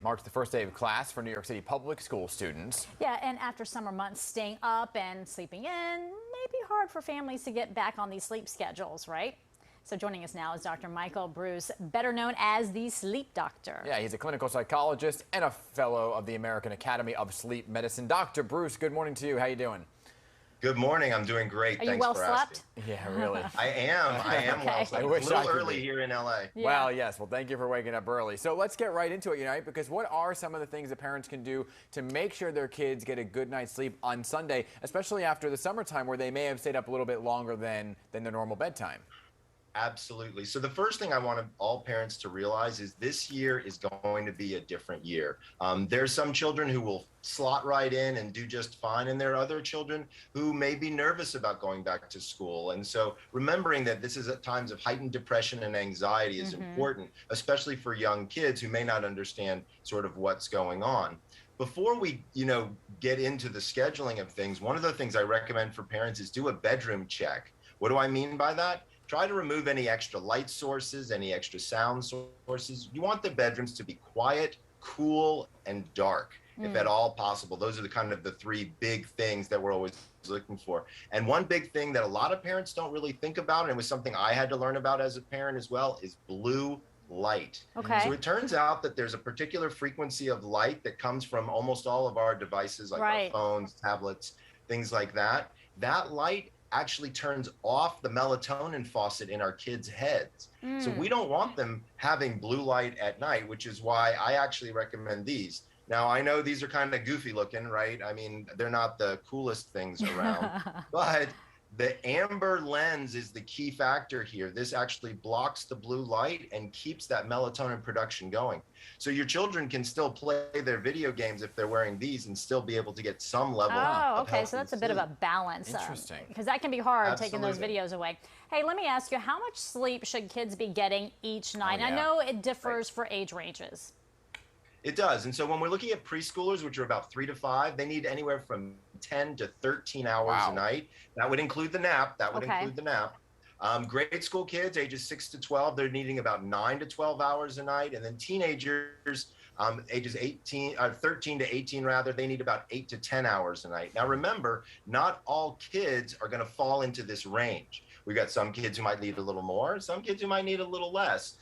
Marks the first day of class for New York City public school students. Yeah, and after summer months, staying up and sleeping in may be hard for families to get back on these sleep schedules, right? So joining us now is Dr. Michael Breus, better known as the sleep doctor. Yeah, he's a clinical psychologist and a fellow of the American Academy of Sleep Medicine. Dr. Breus, good morning to you. How you doing? Good morning. I'm doing great. Are Thanks you well for slept? asking. Yeah, really. I am Okay. well slept. I wish It's a I little could early be. here in LA. Yeah. Well, yes. Well, thank you for waking up early. So let's get right into it, because what are some of the things that parents can do to make sure their kids get a good night's sleep on Sunday, especially after the summertime where they may have stayed up a little bit longer than their normal bedtime? Absolutely. So the first thing I want all parents to realize is this year is going to be a different year. There's some children who will slot right in and do just fine, and there are other children who may be nervous about going back to school. And so remembering that this is at times of heightened depression and anxiety is important, especially for young kids who may not understand sort of what's going on. Before we, get into the scheduling of things, one of the things I recommend for parents is do a bedroom check. What do I mean by that? Try to remove any extra light sources, any extra sound sources. You want the bedrooms to be quiet, cool, and dark, if at all possible. Those are the three big things that we're always looking for. And one big thing that a lot of parents don't really think about, and it was something I had to learn about as a parent as well, is blue light. Okay. So it turns out that there's a particular frequency of light that comes from almost all of our devices, like our phones, tablets, things like that. That light actually turns off the melatonin faucet in our kids' heads. So we don't want them having blue light at night, which is why I actually recommend these. Now, I know these are kind of goofy looking, right? I mean, they're not the coolest things around, but the amber lens is the key factor here. This actually blocks the blue light and keeps that melatonin production going. So your children can still play their video games if they're wearing these and still be able to get some level of okay, so that's a bit of a balance. Interesting. Because that can be hard, taking those Absolutely. videos away. Hey, let me ask you, how much sleep should kids be getting each night? yeah. I know it differs for age ranges. It does. And so when we're looking at preschoolers, which are about 3 to 5, they need anywhere from 10 to 13 hours a night. That would include the nap. Grade school kids, ages 6 to 12, they're needing about 9 to 12 hours a night. And then teenagers, ages 13 to 18 rather, they need about 8 to 10 hours a night. Now remember, not all kids are going to fall into this range. We've got some kids who might need a little more, some kids who might need a little less.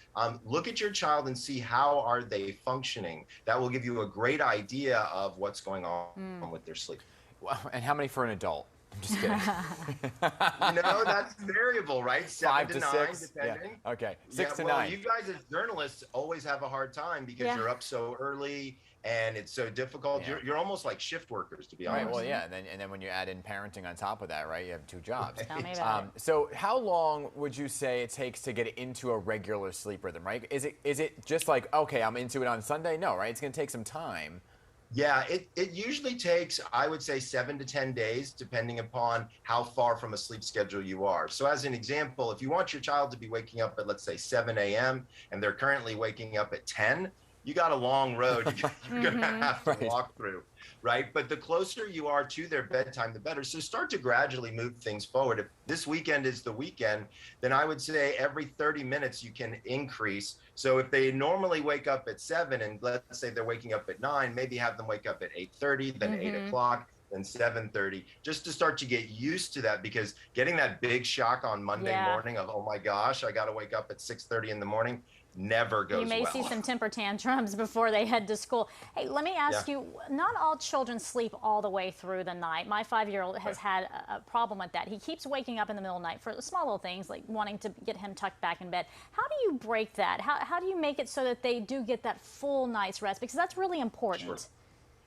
Look at your child and see how are they functioning. That will give you a great idea of what's going on with their sleep. Well, and how many for an adult? I'm just kidding. That's variable, right? 7 5 to to 9, 6. depending. Yeah. Okay, 6 to well, 9. You guys as journalists always have a hard time because you're up so early and it's so difficult. Yeah. You're almost like shift workers, to be honest. Right. Well, yeah, and then when you add in parenting on top of that, right, you have 2 jobs. Tell me about it. So how long would you say it takes to get into a regular sleep rhythm, right? Is it just like, okay, I'm into it on Sunday? No, right? It's going to take some time. Yeah, it usually takes, I would say, 7 to 10 days, depending upon how far from a sleep schedule you are. So as an example, if you want your child to be waking up at, let's say, 7 a.m. and they're currently waking up at 10, you got a long road you're going to have to walk through, right? But the closer you are to their bedtime, the better. So start to gradually move things forward. If this weekend is the weekend, then I would say every 30 minutes you can increase. So if they normally wake up at 7 and let's say they're waking up at 9, maybe have them wake up at 8:30, then 8 o'clock, then 7:30, just to start to get used to that, because getting that big shock on Monday morning of, oh my gosh, I got to wake up at 6:30 in the morning, never goes well. You may see some temper tantrums before they head to school. Hey, let me ask you, not all children sleep all the way through the night. My 5-year-old has had a problem with that. He keeps waking up in the middle of the night for small little things, like wanting to get him tucked back in bed. How do you break that? How do you make it so that they do get that full night's rest? Because that's really important.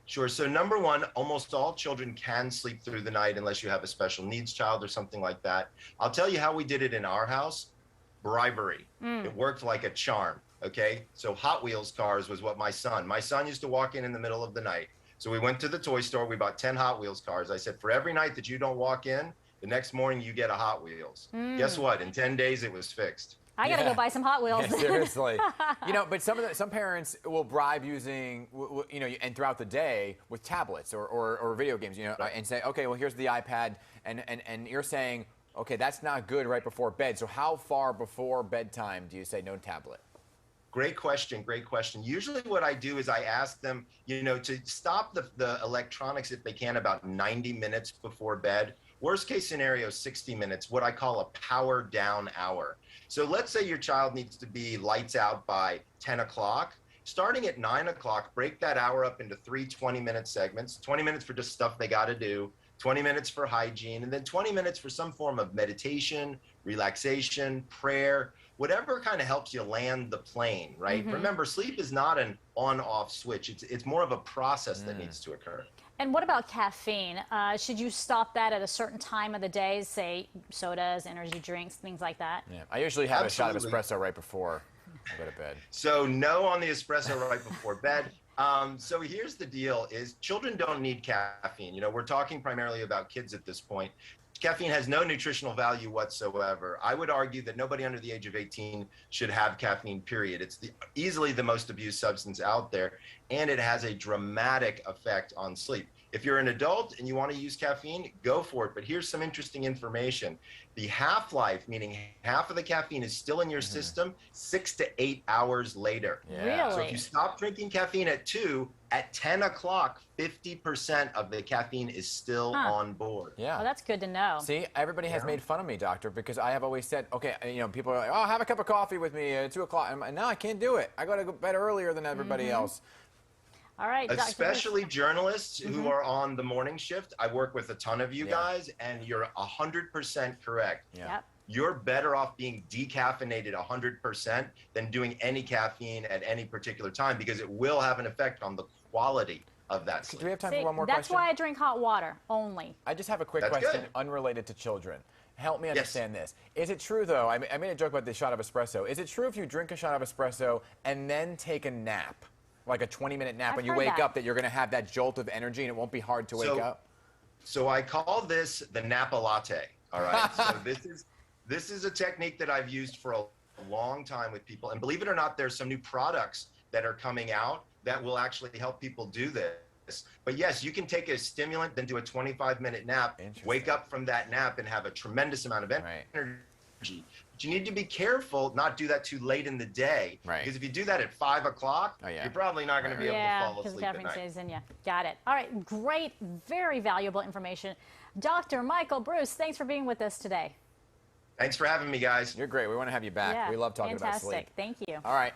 Sure. So number one, almost all children can sleep through the night unless you have a special needs child or something like that. I'll tell you how we did it in our house. Bribery. It worked like a charm. Okay. So Hot Wheels cars was what my son used to walk in the middle of the night. So we went to the toy store. We bought 10 Hot Wheels cars. I said, for every night that you don't walk in, the next morning you get a Hot Wheels. Guess what? In 10 days, it was fixed. I got to go buy some Hot Wheels. Yeah, seriously. But some parents will bribe using, and throughout the day with tablets or video games, and say, okay, well, here's the iPad. And you're saying, okay, that's not good right before bed. So how far before bedtime do you say no tablet? Great question. Great question. Usually what I do is I ask them, to stop the electronics if they can about 90 minutes before bed. Worst case scenario, 60 minutes, what I call a power down hour. So let's say your child needs to be lights out by 10 o'clock. Starting at 9 o'clock, break that hour up into 3 20-minute segments, 20 minutes for just stuff they got to do, 20 minutes for hygiene, and then 20 minutes for some form of meditation, relaxation, prayer, whatever kind of helps you land the plane, right? Remember, sleep is not an on-off switch. It's more of a process that needs to occur. And what about caffeine? Should you stop that at a certain time of the day, say sodas, energy drinks, things like that? Yeah, I usually have a shot of espresso right before I go to bed. So no on the espresso right before bed. So here's the deal is children don't need caffeine. We're talking primarily about kids at this point. Caffeine has no nutritional value whatsoever. I would argue that nobody under the age of 18 should have caffeine, period. It's easily the most abused substance out there, and it has a dramatic effect on sleep. If you're an adult and you want to use caffeine, go for it. But here's some interesting information. The half-life, meaning half of the caffeine is still in your system 6 to 8 hours later. Yeah. Really? So if you stop drinking caffeine at 2, at 10 o'clock, 50% of the caffeine is still on board. Yeah. Well, that's good to know. See, everybody has made fun of me, doctor, because I have always said, okay, people are like, oh, have a cup of coffee with me at 2 o'clock. And no, I can't do it. I got to go to bed earlier than everybody else. All right, Dr. Especially journalists who are on the morning shift. I work with a ton of you guys, and you're 100% correct. Yep. You're better off being decaffeinated 100% than doing any caffeine at any particular time, because it will have an effect on the quality of that sleep. Do we have time for one more that's question? why I drink hot water only. I just have a quick That's question good. unrelated to children. Help me understand this. Is it true, though, I made a joke about the shot of espresso. Is it true if you drink a shot of espresso and then take a nap, like a 20-minute nap, when you wake up, that you're going to have that jolt of energy and it won't be hard to wake up? So I call this the Nappa Latte, all right? So this is a technique that I've used for a long time with people. And believe it or not, there's some new products that are coming out that will actually help people do this. But yes, you can take a stimulant, then do a 25-minute nap, wake up from that nap and have a tremendous amount of energy. But you need to be careful not do that too late in the day. Because if you do that at 5 o'clock, you're probably not going to be able to fall asleep at night. Because caffeine stays in you. Got it. All right, great, very valuable information. Dr. Michael Breus, thanks for being with us today. Thanks for having me, guys. You're great. We want to have you back. Yeah, we love talking about sleep. Fantastic. Thank you. All right.